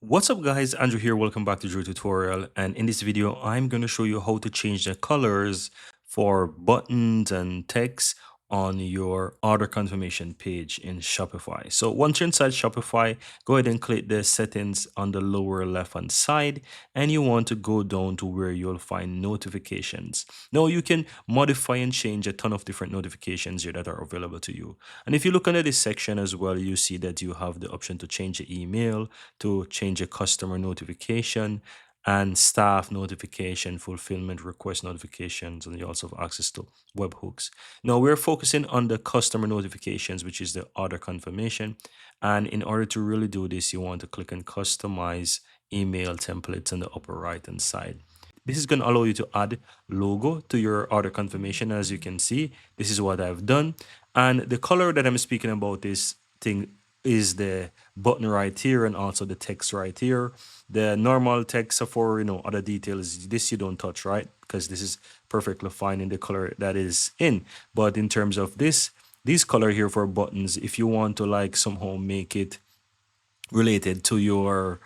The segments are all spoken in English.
What's up guys, Andrew here, welcome back to Drew Tutorial, and in this video I'm going to show you how to change the colors for buttons and text on your order confirmation page in Shopify. So once you're inside Shopify, go ahead and click the settings on the lower left hand side, and you want to go down to where you'll find notifications. Now you can modify and change a ton of different notifications here that are available to you. And if you look under this section as well, you see that you have the option to change the email, to change a customer notification, and staff notification, fulfillment request notifications, and you also have access to webhooks. Now we're focusing on the customer notifications, which is the order confirmation. And in order to really do this, you want to click on customize email templates on the upper right hand side. This is going to allow you to add logo to your order confirmation. As you can see, this is what I've done. And the color that I'm speaking about this thing is the button right here and also the text right here. The normal text are for, other details. This you don't touch, right? Because this is perfectly fine in the color that is in. But in terms of this color here for buttons, if you want to like somehow make it related to your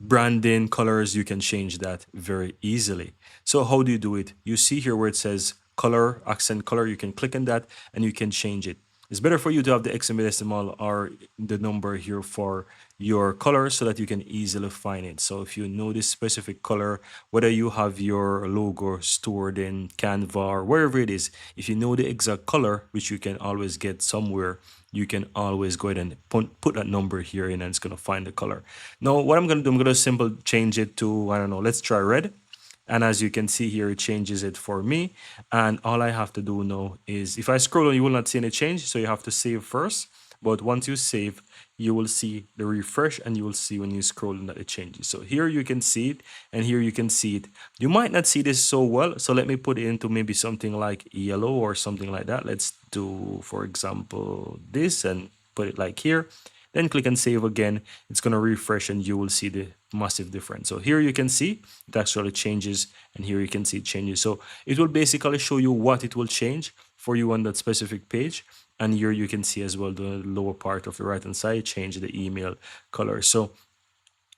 branding colors, you can change that very easily. So how do you do it? You see here where it says color, accent color, you can click on that and you can change it. It's better for you to have the hexadecimal or the number here for your color so that you can easily find it. So if you know this specific color, whether you have your logo stored in Canva or wherever it is, if you know the exact color, which you can always get somewhere, you can always go ahead and put that number here in and it's going to find the color. Now, what I'm going to do, I'm going to simply change it to, I don't know, let's try red. And as you can see here, it changes it for me. And all I have to do now is, if I scroll on, you will not see any change. So you have to save first. But once you save, you will see the refresh and you will see when you scroll that it changes. So here you can see it and here you can see it. You might not see this so well. So let me put it into maybe something like yellow or something like that. Let's do, for example, this and put it like here. Then click and save again. It's going to refresh and you will see the massive difference. So here you can see it actually changes and here you can see it changes. So it will basically show you what it will change for you on that specific page. And here you can see as well the lower part of the right hand side, change the email color. So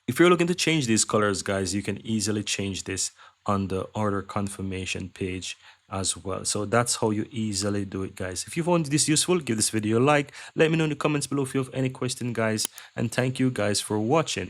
if you're looking to change these colors, guys, you can easily change this on the order confirmation page as well. So that's how you easily do it, guys. If you found this useful, give this video a like. Let me know in the comments below if you have any question, guys. And thank you guys for watching.